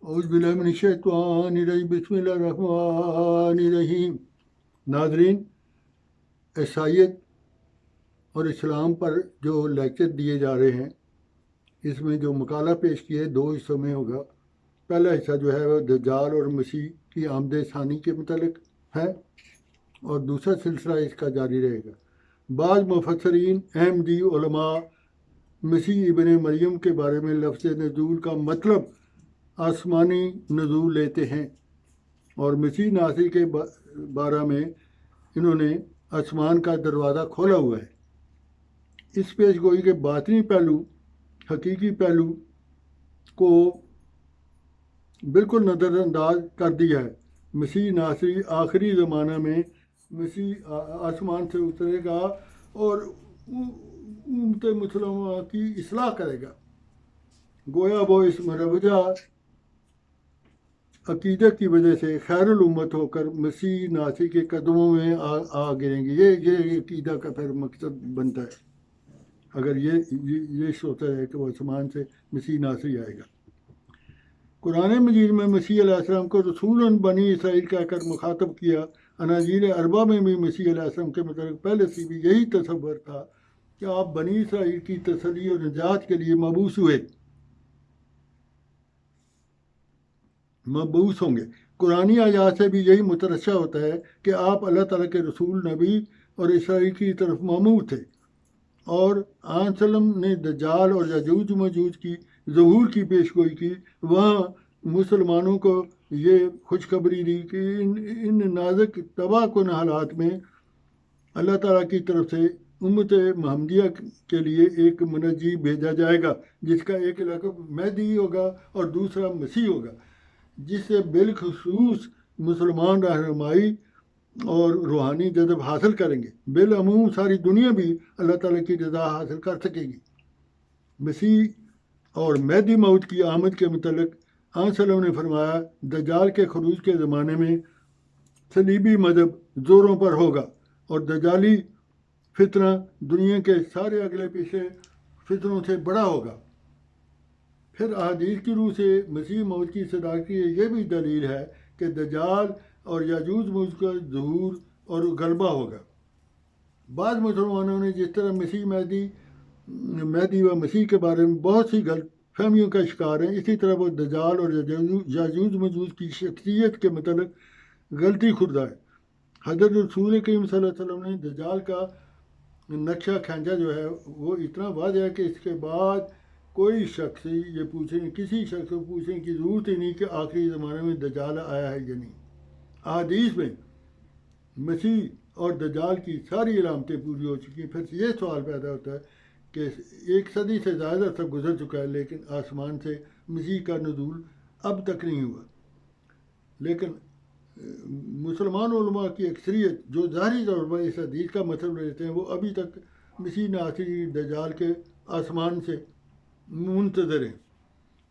اعوذ باللہ من الشیطان الرجیم بسم اللہ الرحمن الرحیم۔ ناظرین، عیسائیت اور اسلام پر جو لیکچر دیے جا رہے ہیں، اس میں جو مقالہ پیش کیے 2 حصوں میں ہوگا۔ پہلا حصہ جو ہے وہ دجال اور مسیح کی آمد ثانی کے متعلق ہے، اور دوسرا سلسلہ اس کا جاری رہے گا۔ بعض مفسرین احمدی علماء مسیح ابن مریم کے بارے میں لفظ نزول کا مطلب آسمانی نزول لیتے ہیں، اور مسیح ناصری کے بارے میں انہوں نے آسمان کا دروازہ کھولا ہوا ہے۔ اس پیش گوئی کے باطنی پہلو، حقیقی پہلو کو بالکل نظر انداز کر دیا ہے۔ مسیح ناصری آخری زمانہ میں مسیح آسمان سے اترے گا اور امت مسلمہ کی اصلاح کرے گا۔ گویا وہ اس مروجہ عقیدت کی وجہ سے خیر الامت ہو کر مسیح ناصری کے قدموں میں آ گریں گے۔ یہ عقیدہ کا پھر مقصد بنتا ہے، اگر یہ سوچا ہے کہ وہ آسمان سے مسیح ناصری آئے گا۔ قرآن مجید میں مسیح علیہ السلام کو رسول بنی اسرائیل کہہ کر مخاطب کیا۔ اناجیل اربع میں بھی مسیح علیہ السلام کے متعلق پہلے سے بھی یہی تصور تھا کہ آپ بنی اسرائیل کی تسلی اور نجات کے لیے مبعوث ہوں گے۔ قرآنی آیات سے بھی یہی مترشح ہوتا ہے کہ آپ اللہ تعالیٰ کے رسول، نبی اور اسرائیل کی طرف مامور تھے، اور آن سلم نے دجال اور یاجوج ماجوج کی ظہور کی پیشگوئی کی۔ وہاں مسلمانوں کو یہ خوشخبری دی کہ ان نازک تباہ کن حالات میں اللہ تعالیٰ کی طرف سے امت محمدیہ کے لیے ایک منجی بھیجا جائے گا، جس کا ایک لقب مہدی ہوگا اور دوسرا مسیح ہوگا، جس سے بالخصوص مسلمان رہنمائی اور روحانی جذب حاصل کریں گے۔ بالعموم ساری دنیا بھی اللہ تعالیٰ کی رضا حاصل کر سکے گی۔ مسیح اور مہدی موعود کی آمد کے متعلق آن صلی نے فرمایا، دجال کے خروج کے زمانے میں صلیبی مذہب زوروں پر ہوگا، اور دجالی فتنہ دنیا کے سارے اگلے پیچھے فتنوں سے بڑا ہوگا۔ پھر احادیث کی روح سے مسیح موعود کی صداقت کی یہ بھی دلیل ہے کہ دجال اور یاجوج ماجوج کا ظہور اور غلبہ ہوگا۔ بعض مسلمانوں نے جس طرح مہدی و مسیح کے بارے میں بہت سی غلط فہمیوں کا شکار ہیں، اسی طرح وہ دجال اور یاجوج ماجوج کی شخصیت کے متعلق غلطی خوردہ ہے۔ حضرت رسول کریم صلی اللہ علیہ وسلم نے دجال کا نقشہ کھینچا جو ہے وہ اتنا واضح ہے کہ اس کے بعد کوئی شخص کسی شخص کو پوچھنے کی ضرورت ہی نہیں کہ آخری زمانے میں دجال آیا ہے یا نہیں۔ احادیث میں مسیح اور دجال کی ساری علامتیں پوری ہو چکی ہیں۔ پھر یہ سوال پیدا ہوتا ہے کہ 1 صدی سے زیادہ عرصہ گزر چکا ہے، لیکن آسمان سے مسیح کا نزول اب تک نہیں ہوا۔ لیکن مسلمان علماء کی اکثریت جو ظاہری طور پر اس حدیث کا مطلب لیتے ہیں، وہ ابھی تک مسیح ناصری دجال کے آسمان سے منتظر ہیں۔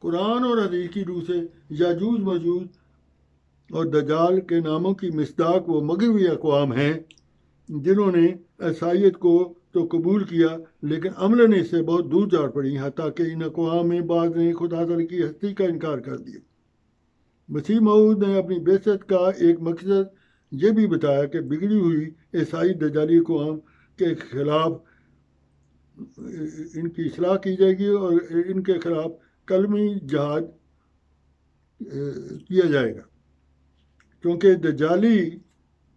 قرآن اور حدیث کی روح سے یاجوج ماجوج اور دجال کے ناموں کی مصداق وہ مغربی اقوام ہیں جنہوں نے عیسائیت کو تو قبول کیا، لیکن عملاً اس سے بہت دور جا پڑی، حتیٰ کہ ان اقوام میں بعض نے خدا تعالیٰ کی ہستی کا انکار کر دیا۔ مسیح موعود نے اپنی بعثت کا ایک مقصد یہ بھی بتایا کہ بگڑی ہوئی عیسائی دجالی اقوام کے خلاف ان کی اصلاح کی جائے گی اور ان کے خلاف کلمی جہاد کیا جائے گا، کیونکہ دجالی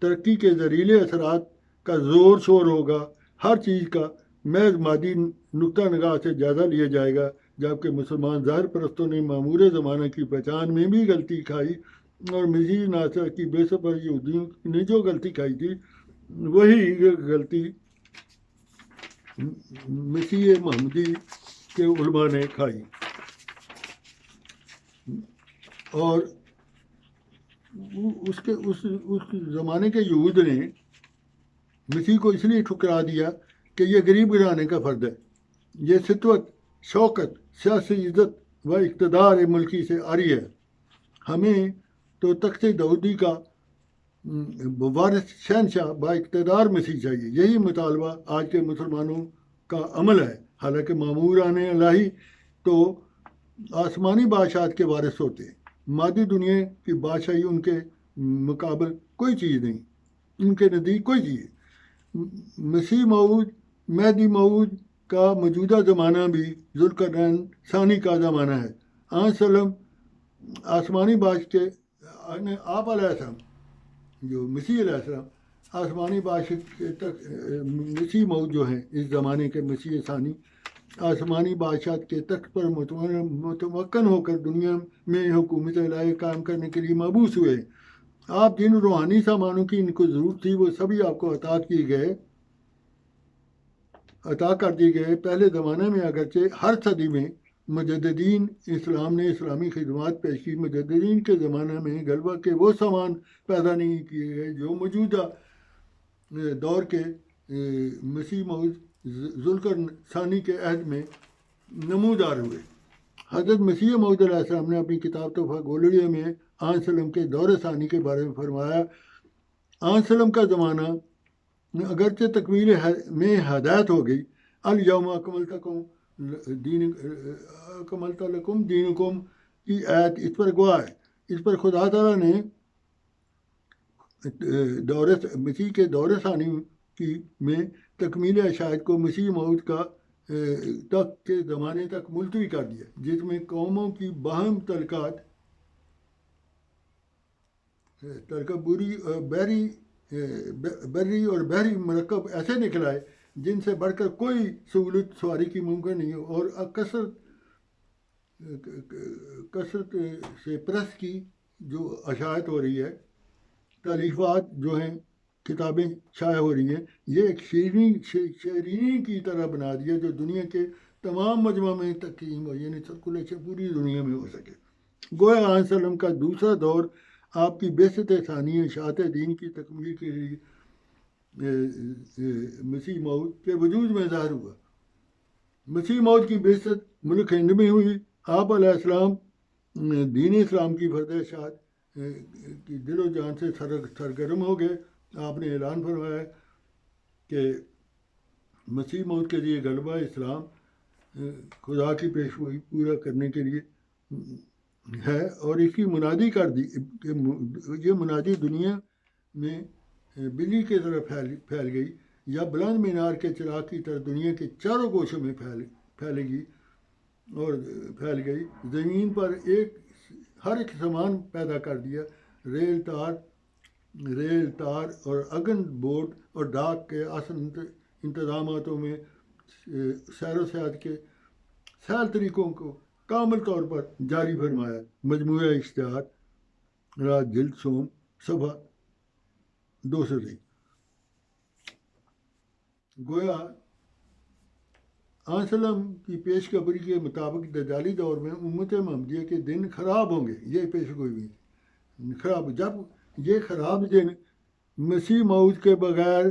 ترقی کے زہریلے اثرات کا زور شور ہوگا۔ ہر چیز کا محض مادی نقطہ نگاہ سے جائزہ لیا جائے گا، جبکہ مسلمان ظاہر پرستوں نے معمور زمانہ کی پہچان میں بھی غلطی کھائی، اور مسیح ناصر کی بعثت پر یہودیوں نے جو غلطی کھائی تھی وہی غلطی مسیح محمدی کے علماء نے کھائی۔ اور اس زمانے کے یہود نے مسیح کو اس لیے ٹھکرا دیا کہ یہ غریب گھرانے کا فرد ہے، یہ ستوت، شوکت، سیاسی عزت و اقتدار ملکی سے آری ہے، ہمیں تو تخت داؤدی کا وارث شہنشاہ با اقتدار مسیح چاہیے۔ یہی مطالبہ آج کے مسلمانوں کا عمل ہے، حالانکہ معموران الہی تو آسمانی بادشاہت کے وارث ہوتے ہیں، مادی دنیا کی بادشاہی ان کے مقابل کوئی چیز نہیں، ان کے نزدیک کوئی چیز۔ مسیح موعود مہدی موعود کا موجودہ زمانہ بھی ذوالقرنین ثانی کا زمانہ ہے۔ وسلم آسمانی بادشاہ آپ علیہ السلام، جو مسیح علیہ السلام آسمانی بادشاہ کے تک، مسیح موعود جو ہیں اس زمانے کے مسیح ثانی، آسمانی بادشاہت کے تخت پر متمکن ہو کر دنیا میں حکومت الہی قائم کرنے کے لیے مبعوث ہوئے۔ آپ جن روحانی سامانوں کی ان کو ضرورت تھی وہ سبھی آپ کو عطا کر دیے گئے۔ پہلے زمانے میں اگرچہ ہر صدی میں مجددین اسلام نے اسلامی خدمات پیش کی، مجددین کے زمانہ میں غلبہ کے وہ سامان پیدا نہیں کیے گئے جو موجودہ دور کے مسیح موعود ذوالقرن ثانی کے عہد میں نمودار ہوئے۔ حضرت مسیح موعود علیہ السلام نے اپنی کتاب تحفہ گولڑیہ میں وسلم کے دور ثانی کے بارے میں فرمایا، وسلم کا زمانہ اگرچہ تکمیل میں ہدایت ہو گئی، الیوم اکملت لکم دینکم کی آیت اس پر گواہ ہے۔ اس پر خدا تعالیٰ نے مسیح کے دور ثانی میں تکمیل عشائد کو مسیح موعود کا تک کے زمانے تک ملتوی کر دیا، جس میں قوموں کی باہم تعلقات بری اور بحری مرکب ایسے نکل آئے جن سے بڑھ کر کوئی سہولت سواری کی ممکن نہیں، اور کثرت سے پریس کی جو اشاعت ہو رہی ہے، تالیفات جو ہیں، کتابیں شائع ہو رہی ہیں، یہ ایک شیرینی کی طرح بنا دیا جو دنیا کے تمام مجمع میں تقسیم ہو، یعنی سرکولیشن پوری دنیا میں ہو سکے۔ گویا علیہ وسلم کا دوسرا دور آپ کی بعثت ثانی اشاعت دین کی تکمیل کے لیے مسیح موعود کے وجود میں ظاہر ہوا۔ مسیح موعود کی بعثت ملک ہند میں ہوئی۔ آپ علیہ السلام دین اسلام کی فرض اشاعت کی دل و جان سے سرگرم ہو گئے۔ آپ نے اعلان فرمایا کہ مسیح موعود کے لیے غلبہ اسلام خدا کی پیشگوئی پورا کرنے کے لیے ہے، اور اس کی منادی کر دی کہ یہ منادی دنیا میں بجلی کی طرح پھیل گئی، یا بلند مینار کے چراغ کی طرح دنیا کے چاروں گوشوں میں پھیلے گی اور پھیل گئی۔ زمین پر ہر ایک سامان پیدا کر دیا، ریل تار اور اگن بورڈ اور ڈاک کے آسان انتظاماتوں میں سیر و سیاحت کے سہل طریقوں کو کامل طور پر جاری فرمایا۔ مجموعہ اشتہار، رات جلد سوم، صفحہ 203۔ گویا وسلم کی پیش خبری کے مطابق دجالی دور میں امت محمدیہ کے دن خراب ہوں گے۔ یہ پیش گوئی ہوئی خراب، جب یہ خراب دن مسیح موعود کے بغیر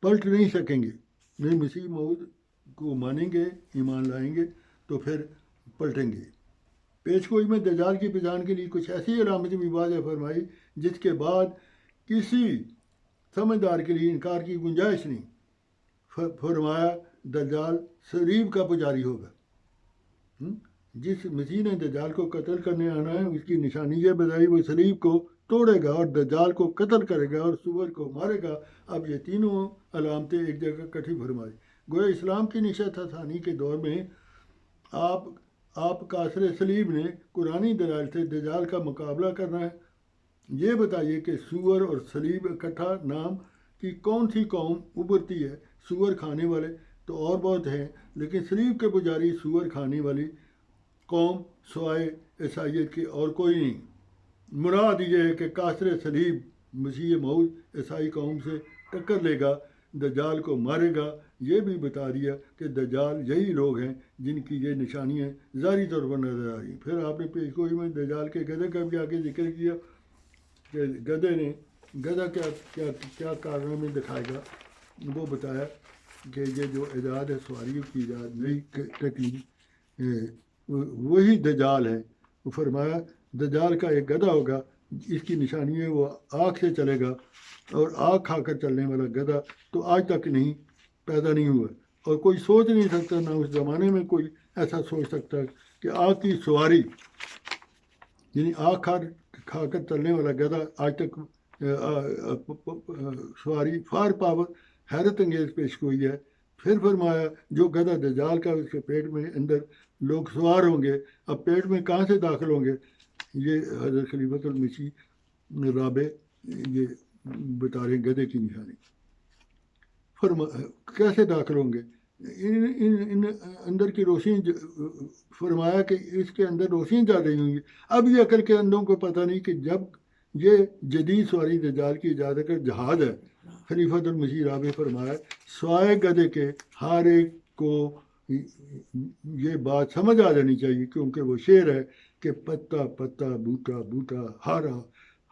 پلٹ نہیں سکیں گے۔ نہیں مسیح موعود کو مانیں گے، ایمان لائیں گے تو پھر پلٹیں گے۔ پیش گوئی میں دجال کی پہچان کے لیے کچھ ایسی علامتیں بھی واضح فرمائی جس کے بعد کسی سمجھدار کے لیے انکار کی گنجائش نہیں۔ فرمایا دجال صلیب کا پجاری ہوگا۔ جس مسیح نے دجال کو قتل کرنے آنا ہے اس کی نشانی یہ بتائی، وہ صلیب کو توڑے گا اور دجال کو قتل کرے گا اور سور کو مارے گا۔ اب یہ تینوں علامتیں ایک جگہ اکٹھی فرمائی۔ گویا اسلام کی نشست ثانی کے دور میں آپ قاصر صلیب نے قرآنی دلائل سے دجال کا مقابلہ کرنا ہے۔ یہ بتائیے کہ سور اور صلیب اکٹھا نام کی کون سی قوم ابھرتی ہے؟ سور کھانے والے تو اور بہت ہیں، لیکن صلیب کے پجاری سور کھانے والی قوم سوائے عیسائیت کی اور کوئی نہیں۔ مراد یہ ہے کہ قاصر صلیب مسیح موعود عیسائی قوم سے ٹکر لے گا، دجال کو مارے گا۔ یہ بھی بتا دیا کہ دجال یہی لوگ ہیں جن کی یہ نشانیاں ظاہری طور پر نظر آ رہی ہیں۔ پھر آپ نے پیش گوئی میں دجال کے گدھے کا بھی آگے ذکر کیا کہ گدھا کیا کارنامے دکھائے گا۔ وہ بتایا کہ یہ جو ایجاد ہے سواریوں کی ایجاد نئی تکنیک وہی دجال ہے۔ وہ فرمایا دجال کا ایک گدھا ہوگا، اس کی نشانی ہے وہ آگ سے چلے گا، اور آگ کھا کر چلنے والا گدھا تو آج تک نہیں پیدا نہیں ہوا، اور کوئی سوچ نہیں سکتا، نہ اس زمانے میں کوئی ایسا سوچ سکتا کہ آگ کی سواری، یعنی آگ کھا کر چلنے والا گدھا آج تک سواری فار پاور حیرت انگیز پیش گوئی ہے۔ پھر فرمایا جو گدھا دجال کا اس کے پیٹ میں اندر لوگ سوار ہوں گے، اب پیٹ میں کہاں سے داخل ہوں گے؟ یہ حضرت خلیفۃ المسیح رابع یہ بتا رہے ہیں گدھے کی نشانی۔ کیسے داخل ہوں گے؟ ان اندر کی روشنی، فرمایا کہ اس کے اندر روشنی جا رہی ہوں گی۔ اب یہ عقل کے اندھوں کو پتہ نہیں کہ جب یہ جدید سواری دجال کی اجازت کا جہاز ہے، خلیفۃ المسیح رابع فرمایا سوائے گدھے کے ہر ایک کو یہ بات سمجھ آ جانی چاہیے، کیونکہ وہ شعر ہے کہ پتا پتا بوٹا بوٹا ہارا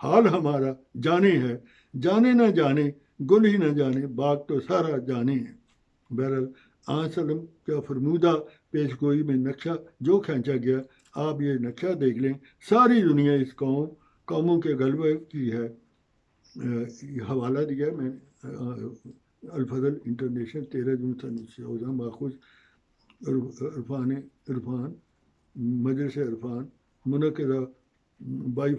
حال ہمارا جانے ہے، جانے نہ جانے گل ہی نہ جانے باغ تو سارا جانے ہے۔ بہرحال وسلم کا فرمودہ پیش گوئی میں نقشہ جو کھینچا گیا، آپ یہ نقشہ دیکھ لیں، ساری دنیا اس قوموں کے غلبے کی ہے۔ حوالہ دیا میں الفضل انٹرنیشنل 13 جون 2014 ماخوذ عرفان مجلس عرفان منعقدہ 22